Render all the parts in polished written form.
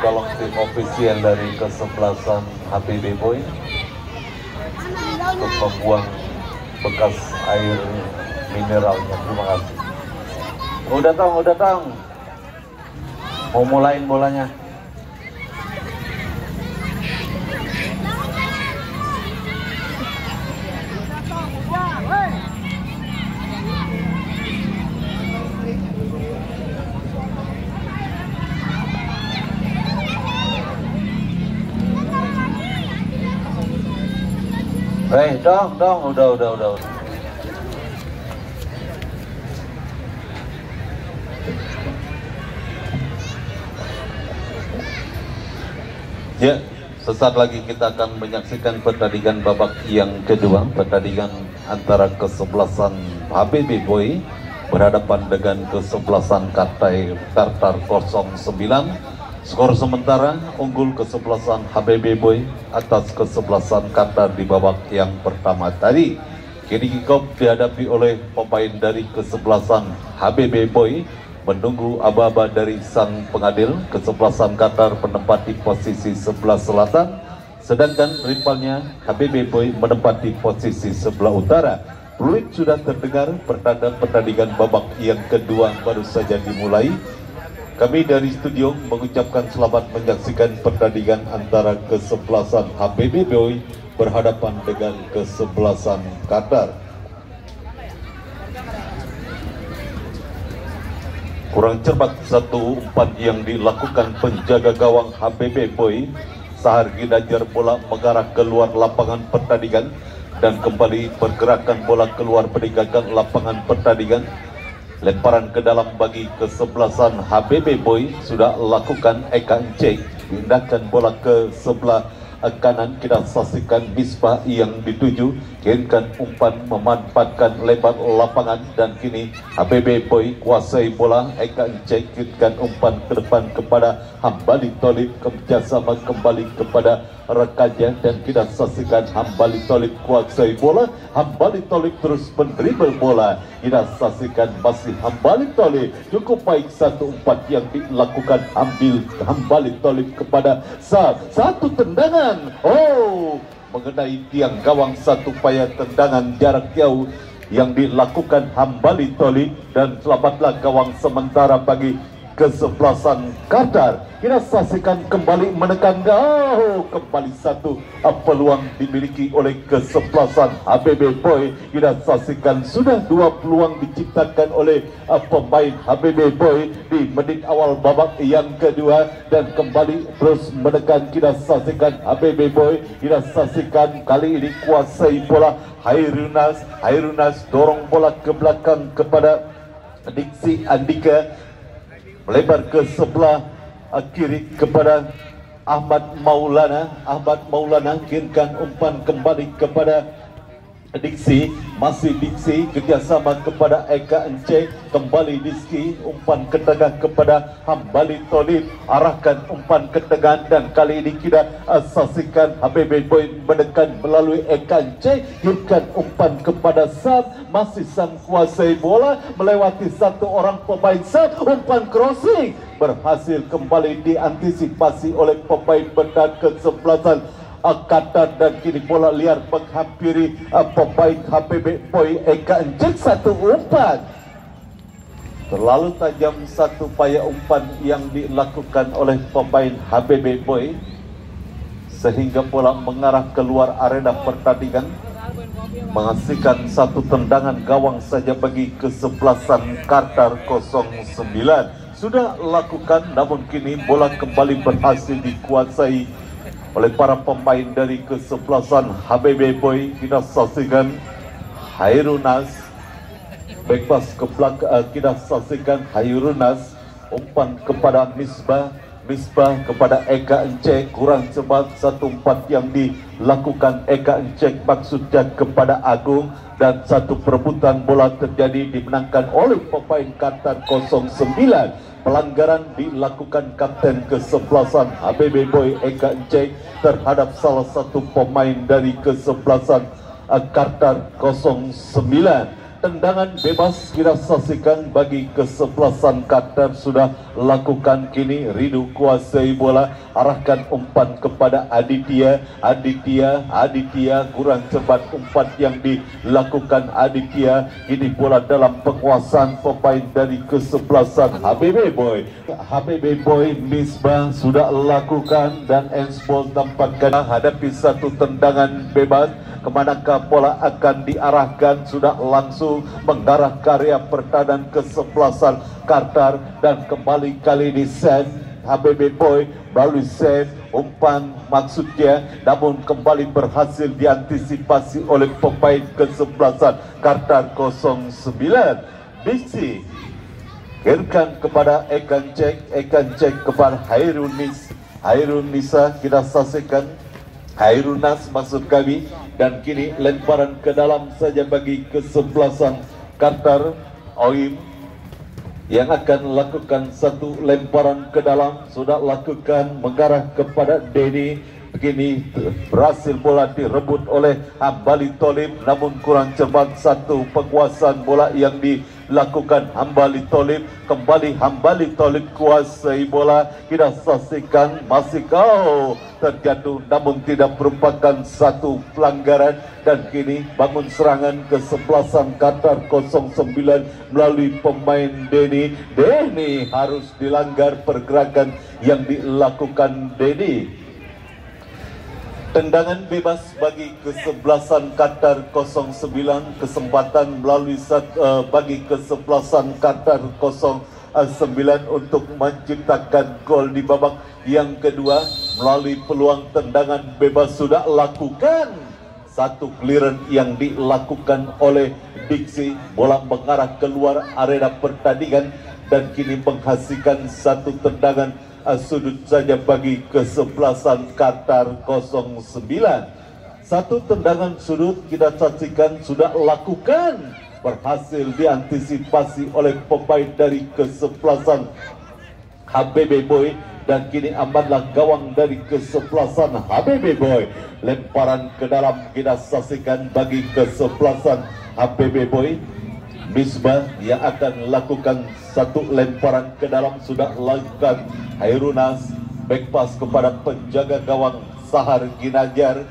tolong tim ofisial dari kesebelasan HBB Boy untuk membuang bekas air mineralnya. Terima kasih. Udah tong, mau mulain bolanya. Dong, udah. Ya, sesaat lagi kita akan menyaksikan pertandingan babak yang kedua, pertandingan antara kesebelasan HBB Boy berhadapan dengan kesebelasan Kartar 09. Skor sementara unggul kesebelasan HBB Boy atas kesebelasan Kartar di babak yang pertama tadi. Kini kick-off dihadapi oleh pemain dari kesebelasan HBB Boy menunggu aba-aba dari sang pengadil. Kesebelasan Kartar menempati posisi sebelah selatan, sedangkan rivalnya HBB Boy menempati posisi sebelah utara. Peluit sudah terdengar, pertanda pertandingan babak yang kedua baru saja dimulai. Kami dari studio mengucapkan selamat menyaksikan pertandingan antara kesebelasan HBB Boy berhadapan dengan kesebelasan Kartar. Kurang cermat satu umpan yang dilakukan penjaga gawang HBB Boy. Sahar Ginanjar bola mengarah keluar lapangan pertandingan dan kembali pergerakan bola keluar meninggalkan lapangan pertandingan. Lemparan ke dalam bagi kesebelasan HBB Boy sudah lakukan Eka Encek, pindahkan bola ke sebelah kanan. Kita saksikan Misbah yang dituju, kirimkan umpan memanfaatkan lebar lapangan dan kini HBB Boy kuasai bola. Eka Encek kirimkan umpan ke depan kepada Hambali Tolib, kerjasama kembali kepada rekannya dan kita saksikan Hambali Tolib kuasai bola. Hambali Tolib terus mendribble bola. Kita saksikan masih Hambali Tolib, cukup baik satu umpan yang dilakukan Hambali Tolib kepada satu tendangan. Mengenai tiang gawang, satu upaya tendangan jarak jauh yang dilakukan Hambali Tolib dan selamatlah gawang sementara bagi kesebelasan Kartar. Kita saksikan kembali menekan kembali satu peluang dimiliki oleh kesebelasan HBB Boy. Kita saksikan sudah dua peluang diciptakan oleh pemain HBB Boy di menit awal babak yang kedua dan kembali terus menekan. Kita saksikan HBB Boy. Kita saksikan kali ini kuasai bola Hairunas dorong bola ke belakang kepada Diksi Andika, melebar ke sebelah kiri kepada Ahmad Maulana kirimkan umpan kembali kepada Diksi, masih Diksi kerjasama kepada Eka Encek, kembali Diksi, umpan ke tengah kepada Hambali Tolib, arahkan umpan ke tengah dan kali ini kita saksikan HBB Boy menekan melalui Eka Encek, kirimkan umpan kepada Sam, masih Sam kuasai bola melewati satu orang pemain Sam, umpan crossing berhasil kembali diantisipasi oleh pemain benar kesebelasan Kartar dan kini bola liar menghampiri pemain HBB Boy. Eka Encek satu umpan terlalu tajam, satu upaya umpan yang dilakukan oleh pemain HBB Boy sehingga bola mengarah keluar arena pertandingan, menghasilkan satu tendangan gawang saja bagi kesebelasan Kartar 09. Sudah lakukan, namun kini bola kembali berhasil dikuasai oleh para pemain dari kesebelasan HBB Boy. Kita saksikan Hairunas bebas ke belakang, kita saksikan Hairunas umpan kepada Misbah kepada Eka Encek, kurang cepat satu umpan yang dilakukan Eka Encek maksudnya kepada Agung dan satu perebutan bola terjadi dimenangkan oleh pemain Kartar 09. Pelanggaran dilakukan kapten kesebelasan HBB Boy Eka Encek terhadap salah satu pemain dari kesebelasan Kartar 09. tendangan bebas kita saksikan bagi kesebelasan Qatar sudah lakukan kini. Ridu kuasai bola, arahkan umpan kepada Aditya. Aditya kurang cepat umpan yang dilakukan Aditya. Ini bola dalam penguasaan pemain dari kesebelasan HBB Boy. HBB Boy Misbah sudah lakukan dan handsball tampakkan hadapi satu tendangan bebas. Kemanakah bola akan diarahkan, sudah langsung mengarah karya pertahanan kesebelasan Qatar dan kembali kali ini Sen HBB Boy melalui Sen umpan maksudnya, namun kembali berhasil diantisipasi oleh pemain kesebelasan Qatar 09. Diksi kirimkan kepada Ekan Cek kepada Hairun Nisa kita saksikan Hairunas maksud kami, dan kini lemparan ke dalam saja bagi kesebelasan Qatar. Oim yang akan lakukan satu lemparan ke dalam, sudah lakukan mengarah kepada Denny. Begini berhasil bola direbut oleh Hambali Tolib, namun kurang cepat satu penguasaan bola yang dilakukan Hambali Tolib. Kembali Hambali Tolib kuasai bola, kita saksikan masih kau terjatuh namun tidak merupakan satu pelanggaran, dan kini bangun serangan kesebelasan Qatar 09 melalui pemain Denny harus dilanggar pergerakan yang dilakukan Denny. Tendangan bebas bagi kesebelasan Qatar 09, kesempatan melalui bagi kesebelasan Qatar 09 untuk menciptakan gol di babak yang kedua melalui peluang tendangan bebas. Sudah lakukan satu clearance yang dilakukan oleh Diksi, bola mengarah keluar area pertandingan dan kini menghasilkan satu tendangan sudut saja bagi kesebelasan Qatar 09. Satu tendangan sudut kita saksikan sudah lakukan, berhasil diantisipasi oleh pemain dari kesebelasan HBB Boy, dan kini amanlah gawang dari kesebelasan HBB Boy. Lemparan ke dalam kita saksikan bagi kesebelasan HBB Boy. Misbah yang akan lakukan satu lemparan ke dalam, sudah lakukan Hairunas, back pass kepada penjaga gawang Sahar Ginanjar.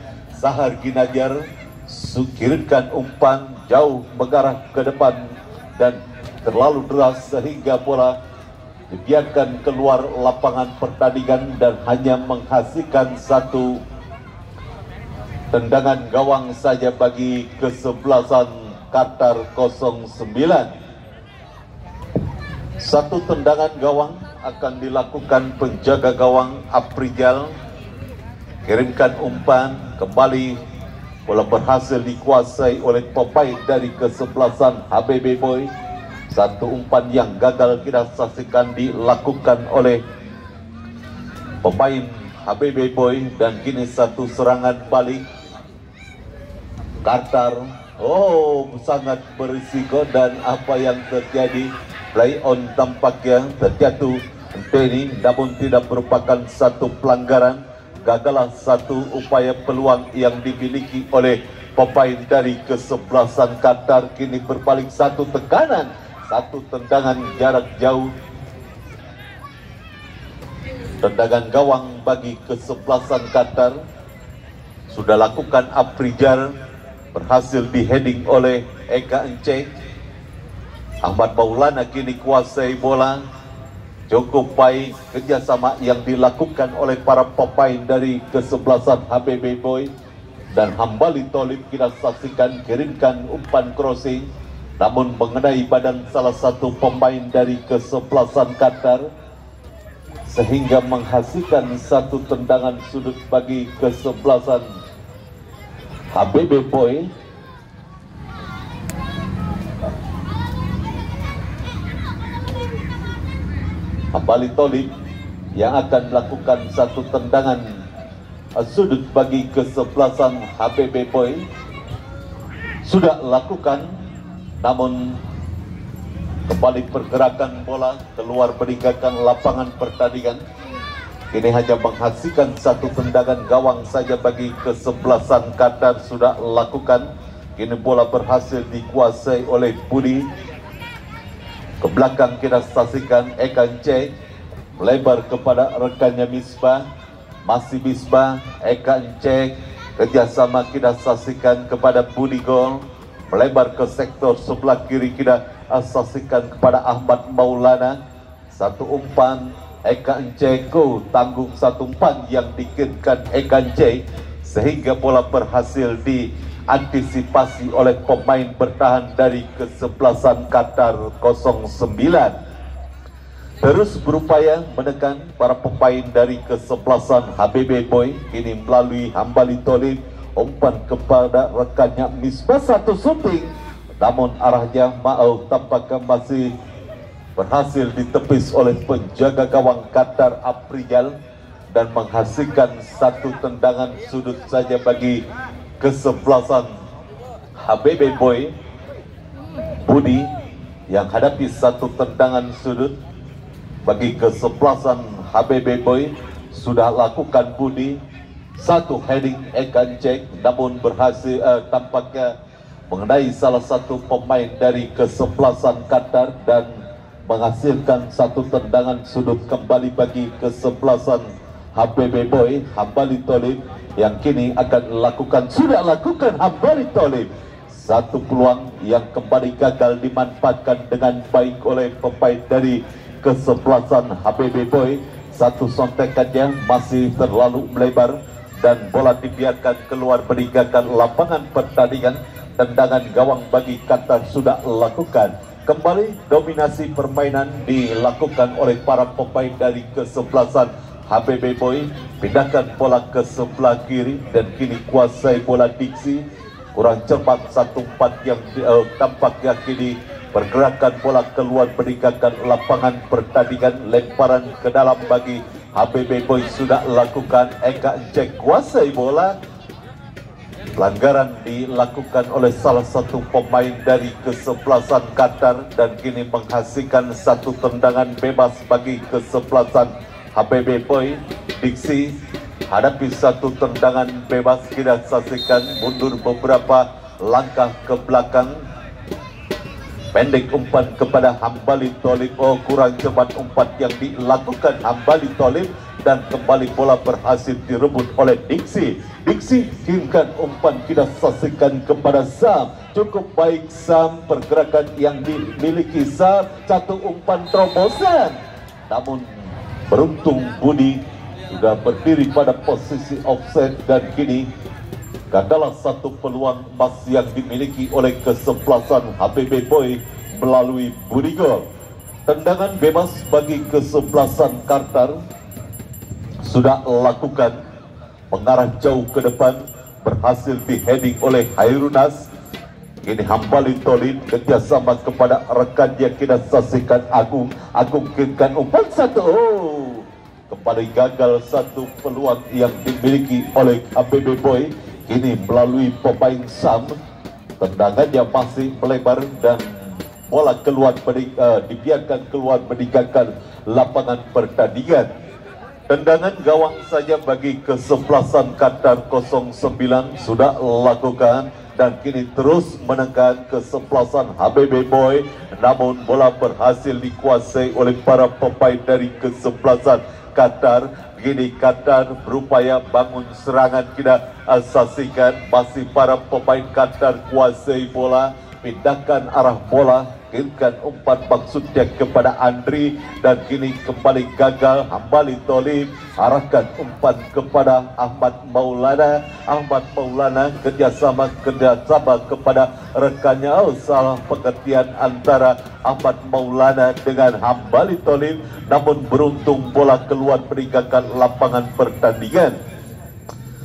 Kirimkan umpan jauh mengarah ke depan dan terlalu deras sehingga bola dibiarkan keluar lapangan pertandingan dan hanya menghasilkan satu tendangan gawang saja bagi kesebelasan Qatar 09. Satu tendangan gawang akan dilakukan penjaga gawang Aprijal. Kirimkan umpan, kembali bola berhasil dikuasai oleh pemain dari kesebelasan HBB Boy. Satu umpan yang gagal kita saksikan dilakukan oleh pemain HBB Boy, dan kini satu serangan balik Qatar. Sangat berisiko, dan apa yang terjadi, play on tampaknya terjatuh Denny, namun tidak merupakan satu pelanggaran. Gagallah satu upaya peluang yang dimiliki oleh pemain dari kesebelasan Qatar. Kini berbalik satu tekanan, satu tendangan jarak jauh, tendangan gawang bagi kesebelasan Qatar. Sudah lakukan Aprijal, berhasil di-heading oleh Eka Enceng. Ahmad Maulana kini kuasai bola. Cukup baik kerjasama yang dilakukan oleh para pemain dari kesebelasan HBB Boy, dan Hambali Tolib kita saksikan kirimkan umpan crossing, namun mengenai badan salah satu pemain dari kesebelasan Qatar sehingga menghasilkan satu tendangan sudut bagi kesebelasan HBB Boy. Hambali Tolib yang akan melakukan satu tendangan sudut bagi kesebelasan HBB Boy. Sudah lakukan, namun kembali pergerakan bola keluar meninggalkan lapangan pertandingan. Kini hanya menghasilkan satu tendangan gawang saja bagi kesebelasan Qatar. Sudah lakukan, kini bola berhasil dikuasai oleh Budi. Ke belakang kita saksikan Ekan Cek melebar kepada rekannya Misbah. Masih Misbah, Ekan Cek kerjasama kita saksikan kepada Budi Gol, melebar ke sektor sebelah kiri kita saksikan kepada Ahmad Maulana. Satu umpan Ekan Cek tanggung satu umpan yang dikirimkan Ekan Cek sehingga bola berhasil diantisipasi oleh pemain bertahan dari kesebelasan Qatar 09. Terus berupaya menekan para pemain dari kesebelasan HBB Boy. Kini melalui Hambali Tolib, umpan kepada rekannya Misbah, satu shooting, namun arahnya tampaknya masih berhasil ditepis oleh penjaga gawang Qatar Apriyal dan menghasilkan satu tendangan sudut saja bagi kesebelasan HBB Boy. Budi yang hadapi satu tendangan sudut bagi kesebelasan HBB Boy. Sudah lakukan Budi satu heading Ekan Cek, namun berhasil tampaknya mengenai salah satu pemain dari kesebelasan Qatar dan menghasilkan satu tendangan sudut kembali bagi kesebelasan HBB Boy. Hambali Tolib yang kini akan sudah lakukan Hambali Tolib. Satu peluang yang kembali gagal dimanfaatkan dengan baik oleh pemain dari kesebelasan HBB Boy. Satu sontekannya masih terlalu melebar dan bola dibiarkan keluar meninggalkan lapangan pertandingan. Tendangan gawang bagi Qatar sudah lakukan. Kembali dominasi permainan dilakukan oleh para pemain dari kesebelasan HBB Boy. Pindahkan bola ke sebelah kiri dan kini kuasai bola Diksi. Kurang cermat satu umpan yang tampaknya kini pergerakan bola keluar meninggalkan lapangan pertandingan. Lemparan ke dalam bagi HBB Boy sudah lakukan. Eka Cek kuasai bola. Pelanggaran dilakukan oleh salah satu pemain dari kesebelasan Qatar dan kini menghasilkan satu tendangan bebas bagi kesebelasan HBB Boy. Diksi hadapi satu tendangan bebas, kita saksikan mundur beberapa langkah ke belakang. Pendek umpan kepada Hambali Tolib. Kurang cepat umpan yang dilakukan Hambali Tolib dan kembali bola berhasil direbut oleh Diksi. Diksi kirimkan umpan, kita saksikan kepada Sam. Cukup baik Sam, pergerakan yang dimiliki Sam. Satu umpan terobosan, namun beruntung Budi sudah berdiri pada posisi offset dan kini adalah satu peluang emas yang dimiliki oleh kesebelasan HBB Boy melalui Budi Gol. Tendangan bebas bagi kesebelasan Qatar sudah lakukan, mengarah jauh ke depan, berhasil diheading oleh Hairunas. Kini Hambali Tolib kerjasama kepada rekannya, kita saksikan Agung kirimkan umpan satu. Kembali gagal satu peluang yang dimiliki oleh HBB Boy. Ini melalui pemain Sam, tendangannya masih melebar dan bola keluar dibiarkan keluar meninggalkan lapangan pertandingan. Tendangan gawang saja bagi kesebelasan Qatar 09 sudah lakukan dan kini terus menekan kesebelasan HBB Boy, namun bola berhasil dikuasai oleh para pemain dari kesebelasan Qatar. Gini Qatar berupaya bangun serangan, kita saksikan masih para pemain Qatar kuasai bola, pindahkan arah bola, kirimkan umpan maksudnya kepada Andri dan kini kembali gagal. Hambali Tolib arahkan umpan kepada Ahmad Maulana. Ahmad Maulana kerjasama kepada rekannya. Salah pengertian antara Ahmad Maulana dengan Hambali Tolib, namun beruntung bola keluar meninggalkan lapangan pertandingan.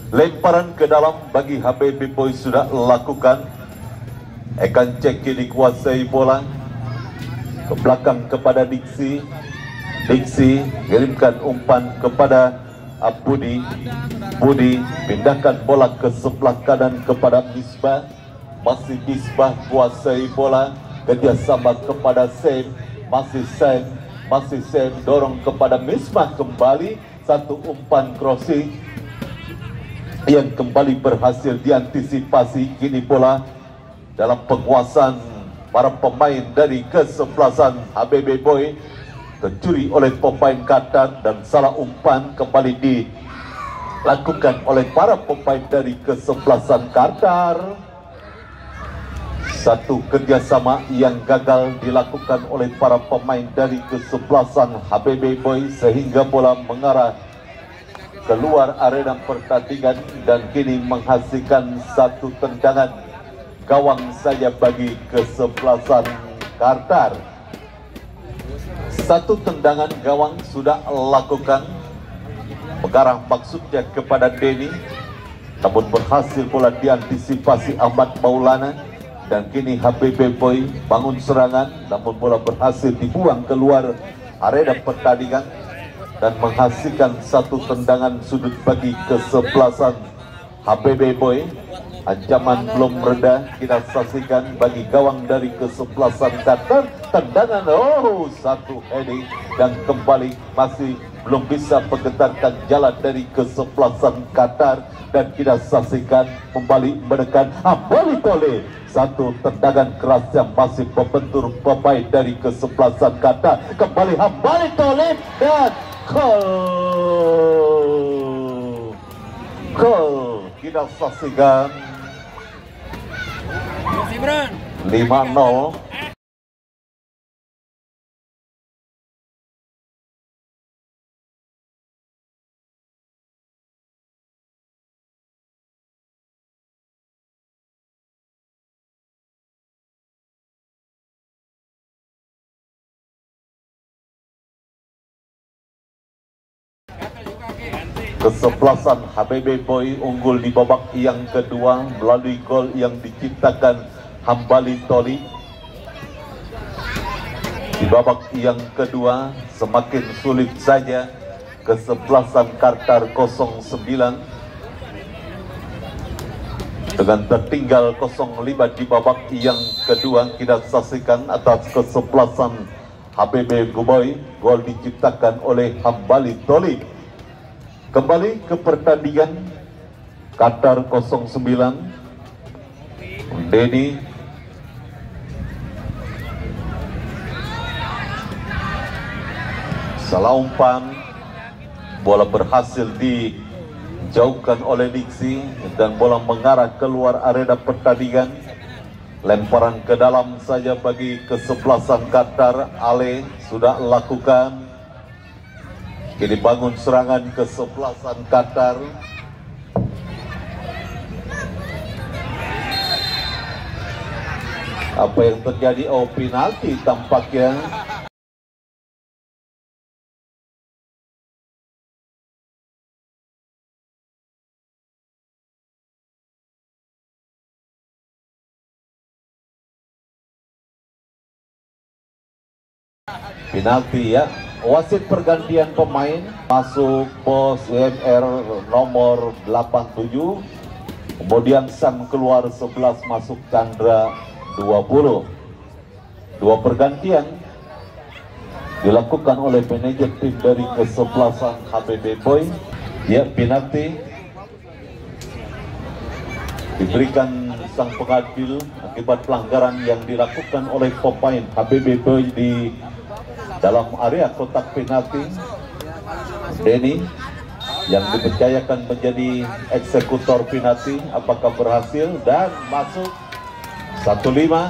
Lemparan ke dalam bagi HBB Boy sudah lakukan. Ekan Cek dikuasai bola ke belakang kepada Diksi. Diksi kirimkan umpan kepada Budi. Budi pindahkan bola ke sebelah kanan kepada Misbah. Masih Misbah kuasai bola, kerjasama kepada Sam. Masih Sam dorong kepada Misbah kembali. Satu umpan crossing yang kembali berhasil diantisipasi. Kini bola dalam penguasaan para pemain dari kesebelasan HBB Boy, tercuri oleh pemain Qatar dan salah umpan kembali dilakukan oleh para pemain dari kesebelasan Qatar. Satu kerjasama yang gagal dilakukan oleh para pemain dari kesebelasan HBB Boy sehingga bola mengarah keluar arena pertandingan dan kini menghasilkan satu tendangan gawang saja bagi kesebelasan Qatar. Satu tendangan gawang sudah lakukan, mengarah maksudnya kepada Denny, namun berhasil bola diantisipasi Ahmad Maulana dan kini HBB Boy bangun serangan, namun bola berhasil dibuang keluar arena pertandingan dan menghasilkan satu tendangan sudut bagi kesebelasan HBB Boy. Ancaman belum reda, kita saksikan bagi gawang dari kesebelasan Qatar. Tendangan, satu heading dan kembali masih belum bisa menggetarkan jalan dari kesebelasan Qatar. Dan kita saksikan kembali menekan Hambali Tole. Satu tendangan keras yang masih membentur pemain dari kesebelasan Qatar. Kembali Hambali Tole dan gol. Kita saksikan 5-0. Kesebelasan HBB Boy unggul di babak yang kedua melalui gol yang diciptakan Hambali Toli. Di babak yang kedua semakin sulit saja kesebelasan Qatar 09 dengan tertinggal 0-5 di babak yang kedua. Kita saksikan atas kesebelasan HBB Boy, gol diciptakan oleh Hambali Toli. Kembali ke pertandingan Qatar 09. Denny salah umpan, bola berhasil dijauhkan oleh Diksi dan bola mengarah keluar arena pertandingan. Lemparan ke dalam saja bagi kesebelasan Qatar. Ale sudah lakukan. Kini bangun serangan kesebelasan Qatar. Apa yang terjadi? Penalti tampaknya. Penalti ya. Wasit pergantian pemain, masuk pos WMR nomor 87, kemudian Sam keluar 11, masuk Chandra 20. Dua pergantian dilakukan oleh manajer tim dari kesebelasan HBB Boy. Ya, penalti diberikan sang pengadil akibat pelanggaran yang dilakukan oleh pemain HBB Boy di dalam area kotak penalti. Denny yang dipercayakan menjadi eksekutor penalti, apakah berhasil dan masuk 1-5.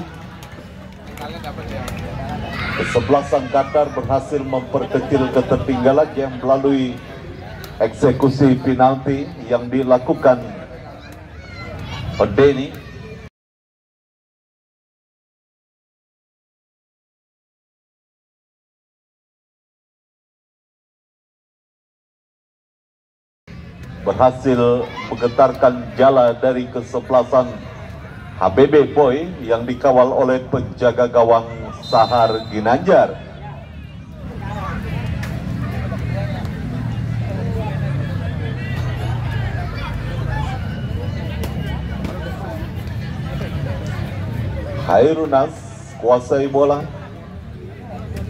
Kesebelasan Qatar berhasil memperkecil ketertinggalan yang melalui eksekusi penalti yang dilakukan Denny. Berhasil menggetarkan jala dari kesebelasan HBB Boy yang dikawal oleh penjaga gawang Sahar Ginanjar. Hairunas kuasai bola,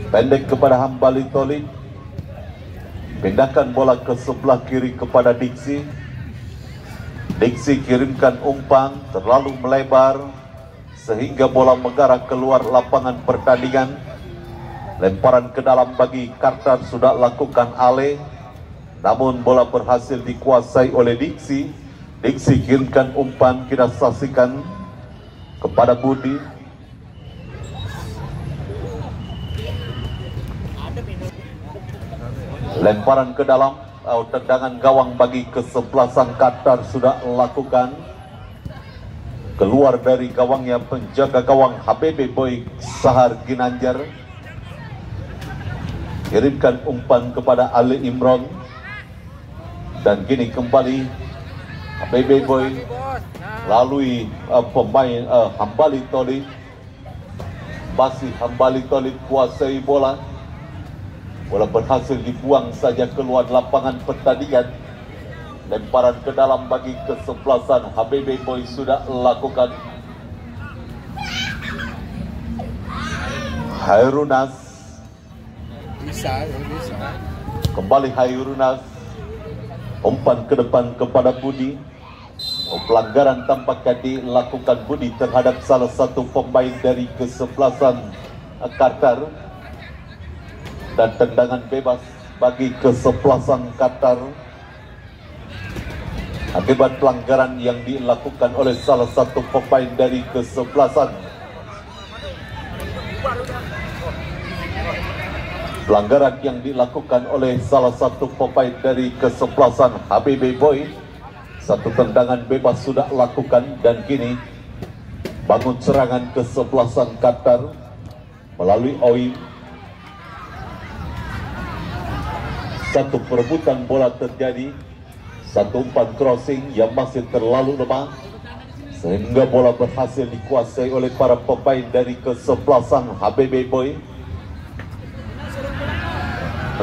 pendek kepada Hambali Toli. Pindahkan bola ke sebelah kiri kepada Diksi. Diksi kirimkan umpan terlalu melebar. sehingga bola mengarah keluar lapangan pertandingan. Lemparan ke dalam bagi Carter sudah lakukan Ale, namun bola berhasil dikuasai oleh Diksi. Diksi kirimkan umpan, kita saksikan kepada Budi. Lemparan ke dalam, tendangan gawang bagi kesebelasan Qatar sudah lakukan. Keluar dari gawangnya penjaga gawang HBB Boy Sahar Ginanjar. Kirimkan umpan kepada Ali Imron. Dan kini kembali HBB Boy lalui pemain Hambali Tolib. Masih Hambali Tolib kuasai bola. Bola berhasil dibuang saja keluar lapangan pertandingan. Lemparan ke dalam bagi kesebelasan HBB Boy sudah lakukan. Hairunas bisa. Kembali Hairunas. Umpan ke depan kepada Budi. Pelanggaran tampaknya dilakukan Budi terhadap salah satu pemain dari kesebelasan Qatar. Dan tendangan bebas bagi kesebelasan Qatar akibat pelanggaran yang dilakukan oleh salah satu pemain dari kesebelasan. Pelanggaran yang dilakukan oleh salah satu pemain dari kesebelasan HBB Boy. Satu tendangan bebas sudah lakukan dan kini bangun serangan kesebelasan Qatar melalui Oim. Satu perebutan bola terjadi. Satu umpan crossing yang masih terlalu lemah, sehingga bola berhasil dikuasai oleh para pemain dari kesebelasan HBB Boy.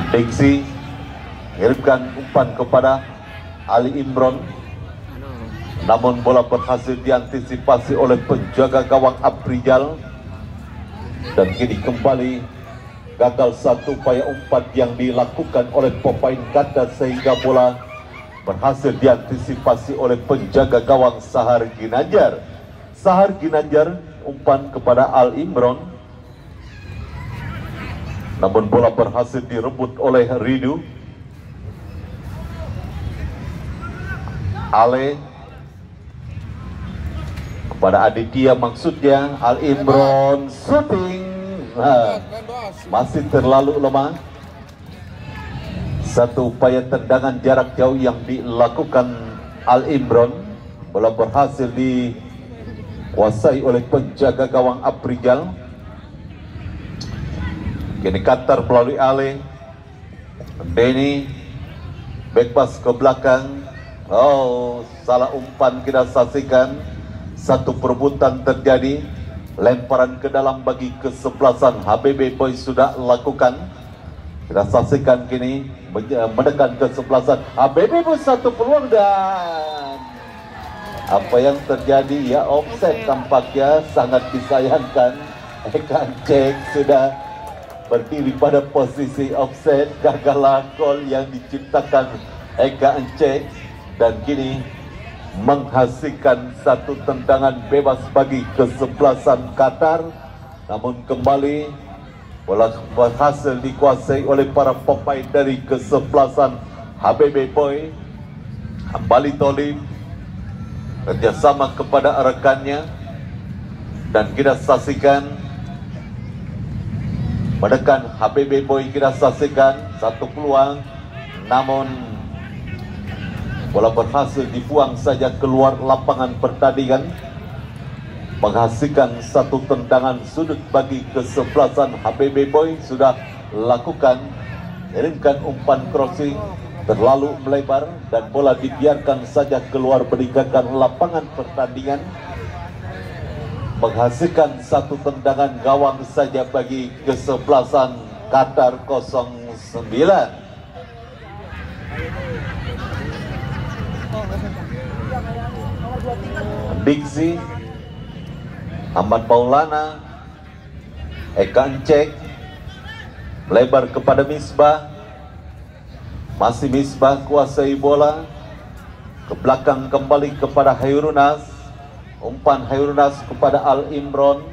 Diksi kirimkan umpan kepada Ali Imron, namun bola berhasil diantisipasi oleh penjaga gawang Aprijal. Dan kini kembali gagal satu upaya umpan yang dilakukan oleh pemain Qatar, sehingga bola berhasil diantisipasi oleh penjaga gawang Sahar Ginanjar. Sahar Ginanjar umpan kepada Al Imron, namun bola berhasil direbut oleh Ridu. Ale kepada Aditya, maksudnya Al Imron shooting. Masih terlalu lemah. Satu upaya tendangan jarak jauh yang dilakukan Al Imron, bola berhasil dikuasai oleh penjaga gawang Aprijal. Kini Qatar melalui Ale. Denny backpass ke belakang. Oh, salah umpan kita saksikan. Satu perebutan terjadi. Lemparan ke dalam bagi kesebelasan HBB Boy sudah lakukan. Kita saksikan kini menekan kesebelasan HBB Boy. Satu peluang dan apa yang terjadi ya, offset tampaknya. Sangat disayangkan. Eka Cek sudah berdiri pada posisi offset. Gagallah gol yang diciptakan Eka Cek. Dan kini menghasilkan satu tendangan bebas bagi kesebelasan Qatar. Namun kembali bola berhasil dikuasai oleh para pemain dari kesebelasan HBB Boy. Hambali Tolib kerjasama kepada rekannya. Dan kita saksikan menekan HBB Boy. Kita saksikan satu peluang, namun bola berhasil dibuang saja keluar lapangan pertandingan, menghasilkan satu tendangan sudut bagi kesebelasan HBB Boy sudah lakukan. Kirimkan umpan crossing terlalu melebar dan bola dibiarkan saja keluar meninggalkan lapangan pertandingan, menghasilkan satu tendangan gawang saja bagi kesebelasan Qatar 09. Diksi, Ahmad Maulana, Eka Cek, lebar kepada Misbah. Masih Misbah kuasai bola. Ke belakang kembali kepada Hairunas. umpan Hairunas kepada Al Imron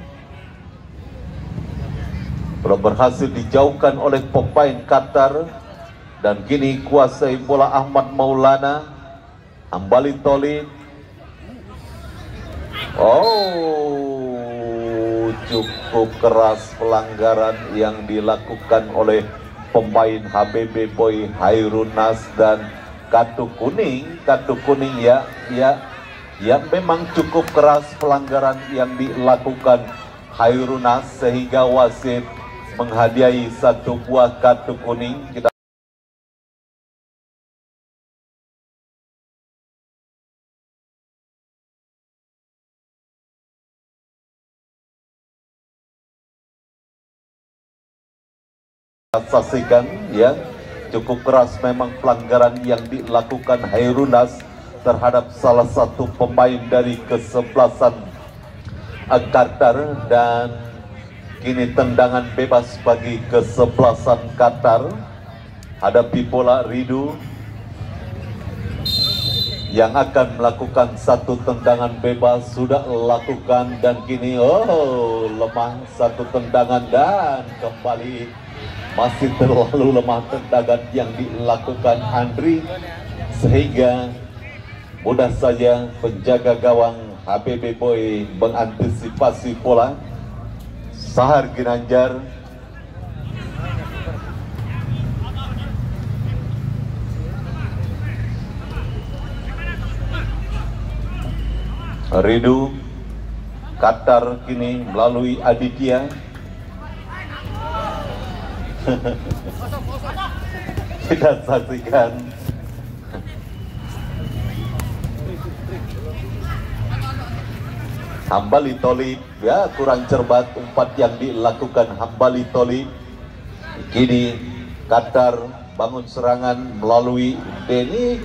belum berhasil dijauhkan oleh pemain Qatar, dan kini kuasai bola Ahmad Maulana. Hambali Tolib, cukup keras pelanggaran yang dilakukan oleh pemain HBB Boy Hairunas, dan kartu kuning ya memang cukup keras pelanggaran yang dilakukan Hairunas sehingga wasit menghadiahi satu buah kartu kuning. Kita saksikan ya, cukup keras memang pelanggaran yang dilakukan Hairunas terhadap salah satu pemain dari kesebelasan Qatar, dan kini tendangan bebas bagi kesebelasan Qatar. Hadapi bola Ridu yang akan melakukan satu tendangan bebas, sudah lakukan, dan kini lemah satu tendangan, dan kembali masih terlalu lemah tendangan yang dilakukan Andri, sehingga mudah saja penjaga gawang HBB Boy mengantisipasi bola. Sahar Ginanjar Ridu Qatar kini melalui Aditya. Kita saksikan Hambali Tolib, ya kurang cermat umpan yang dilakukan Hambali Tolib. Kini Qatar bangun serangan melalui Denny,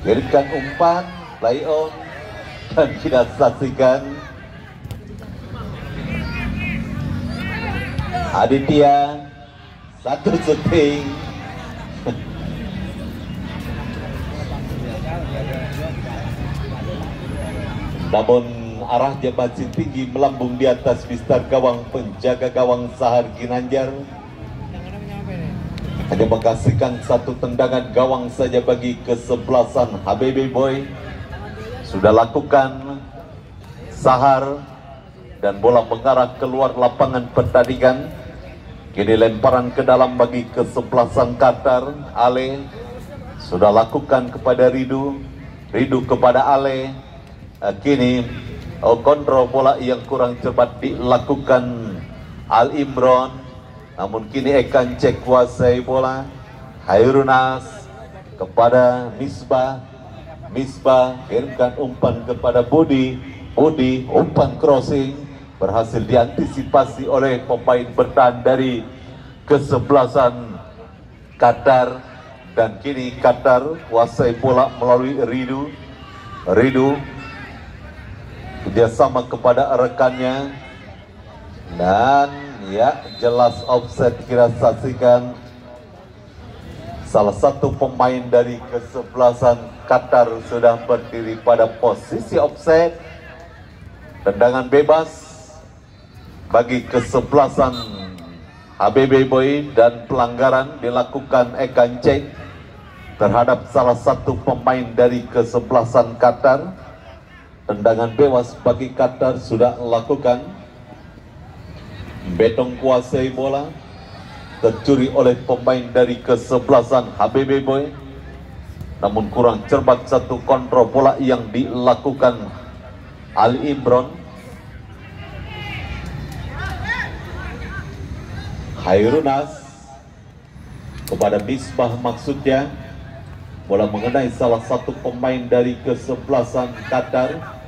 kirimkan umpan, play on, dan kita saksikan Aditya satu shooting. Namun arah jabatan tinggi melambung di atas mistar gawang penjaga gawang Sahar Ginanjar. Hanya menghasilkan satu tendangan gawang saja bagi kesebelasan HBB Boy. Sudah lakukan Sahar, dan bola mengarah keluar lapangan pertandingan. Kini lemparan ke dalam bagi kesebelasan Qatar. Ale sudah lakukan kepada Ridu, Ridu kepada Ale. Kini kontrol bola yang kurang cepat dilakukan Al Imron, namun kini Ekan cek kuasai bola. Hairunas kepada Misbah, Misbah kirimkan umpan kepada Budi, Budi umpan crossing berhasil diantisipasi oleh pemain bertahan dari kesebelasan Qatar, dan kini Qatar kuasai bola melalui Ridu. Ridu kerjasama kepada rekannya, dan ya jelas offset. Kita saksikan salah satu pemain dari kesebelasan Qatar sudah berdiri pada posisi offset. Tendangan bebas bagi kesebelasan HBB Boy, dan pelanggaran dilakukan Ekan Cek terhadap salah satu pemain dari kesebelasan Qatar. Tendangan bebas bagi Qatar sudah lakukan. Betong kuasai bola, tercuri oleh pemain dari kesebelasan HBB Boy, namun kurang cermat satu kontrol bola yang dilakukan Al Imron. Hairunas kepada Misbah, maksudnya bola mengenai salah satu pemain dari kesebelasan Qatar,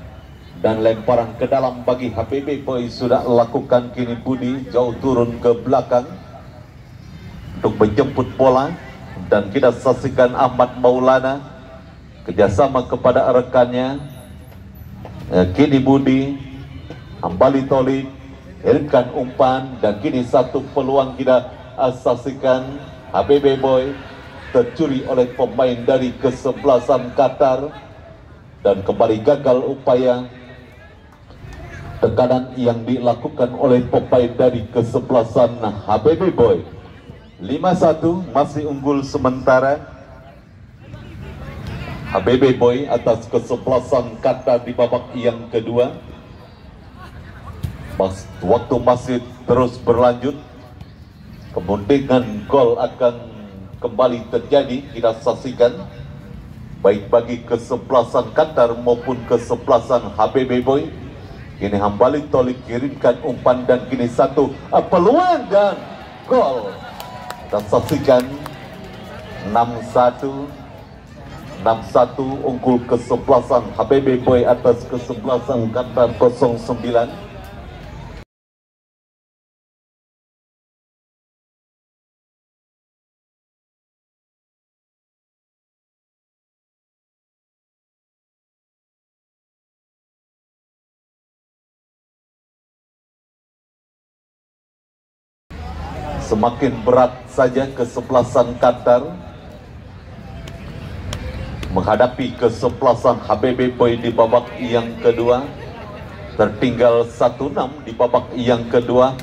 dan lemparan ke dalam bagi HBB Boy sudah lakukan. Kini Budi jauh turun ke belakang untuk menjemput bola, dan kita saksikan Ahmad Maulana kerjasama kepada rekannya. Kini Budi, Hambali Tolib kirimkan umpan, dan kini satu peluang kita saksikan HBB Boy tercuri oleh pemain dari kesebelasan Qatar, dan kembali gagal upaya tekanan yang dilakukan oleh pemain dari kesebelasan HBB Boy. 5-1 masih unggul sementara HBB Boy atas kesebelasan Qatar di babak yang kedua. Waktu masih terus berlanjut, kemungkinan gol akan kembali terjadi. Kita saksikan baik bagi kesebelasan Qatar maupun kesebelasan HBB Boy. Kini Hambali Tolik kirimkan umpan dan kini satu peluang dan gol. Kita saksikan 6-1 unggul kesebelasan HBB Boy atas kesebelasan Qatar 09. Semakin berat saja kesebelasan Qatar menghadapi kesebelasan HBB Boy di babak yang kedua. Tertinggal 1-6 di babak yang kedua.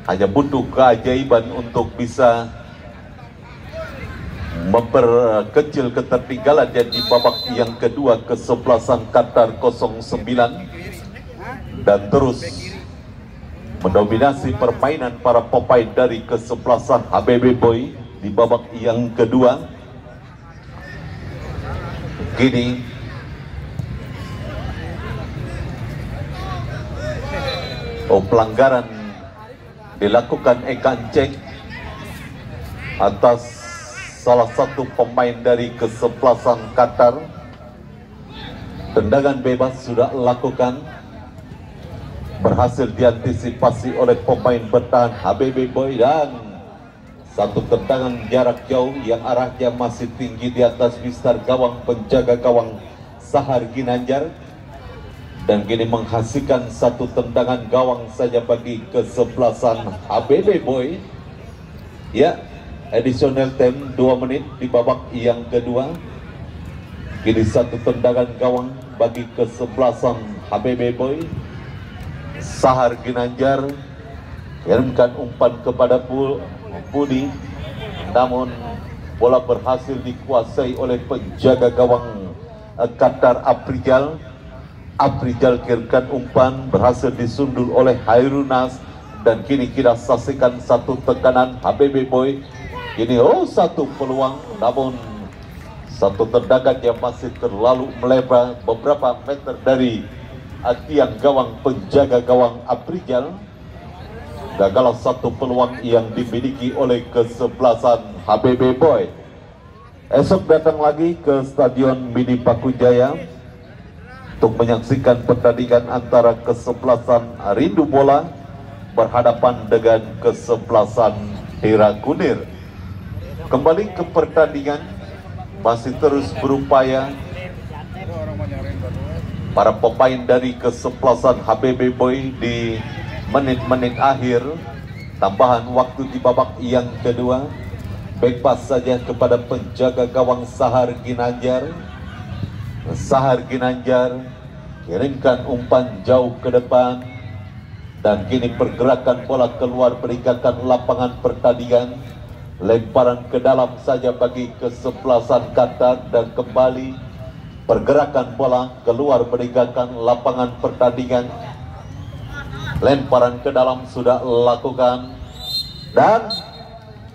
Hanya butuh keajaiban untuk bisa memperkecil ketertinggalan dan di babak yang kedua kesebelasan Qatar 09 dan terus mendominasi permainan para pemain dari kesebelasan HBB Boy di babak yang kedua. Kini pelanggaran dilakukan Eka Enceng atas salah satu pemain dari kesebelasan Qatar. Tendangan bebas sudah dilakukan, berhasil diantisipasi oleh pemain bertahan HBB Boy dan satu tendangan jarak jauh yang arahnya masih tinggi di atas mistar gawang penjaga gawang Sahar Ginanjar, dan kini menghasilkan satu tendangan gawang saja bagi kesebelasan HBB Boy. Ya, additional time 2 menit di babak yang kedua. Kini satu tendangan gawang bagi kesebelasan HBB Boy. Sahar Ginanjar kirimkan umpan kepada Budi, namun bola berhasil dikuasai oleh penjaga gawang Qatar Aprijal. Aprijal kirimkan umpan, berhasil disundul oleh Hairunas, dan kini kita saksikan satu tekanan HBB Boy. Ini satu peluang, namun satu tendangan yang masih terlalu melebar beberapa meter dari tiang gawang penjaga gawang Aprijal. Gagal satu peluang yang dimiliki oleh kesebelasan HBB Boy. Esok datang lagi ke Stadion Mini Pakujaya untuk menyaksikan pertandingan antara kesebelasan Rindu Bola berhadapan dengan kesebelasan Hira Kunir. Kembali ke pertandingan, masih terus berupaya para pemain dari kesebelasan HBB Boy di menit-menit akhir. Tambahan waktu di babak yang kedua, bebas saja kepada penjaga gawang Sahar Ginanjar. Sahar Ginanjar kirimkan umpan jauh ke depan, dan kini pergerakan bola keluar meninggalkan lapangan pertandingan. Lemparan ke dalam saja bagi kesebelasan Qatar, dan kembali pergerakan bola keluar meninggalkan lapangan pertandingan. Lemparan ke dalam sudah lakukan, dan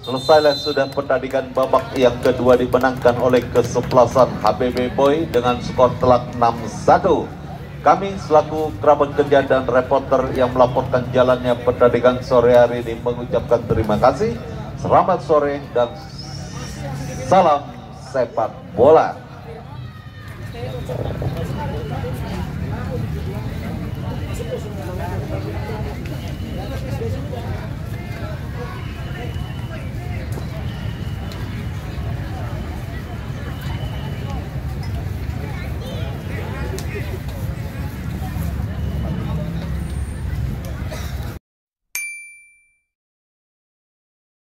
selesailah sudah pertandingan babak yang kedua dimenangkan oleh kesebelasan HBB Boy dengan skor telak 6-1. Kami selaku kerabat kerja dan reporter yang melaporkan jalannya pertandingan sore hari ini mengucapkan terima kasih. Selamat sore dan salam sepak bola.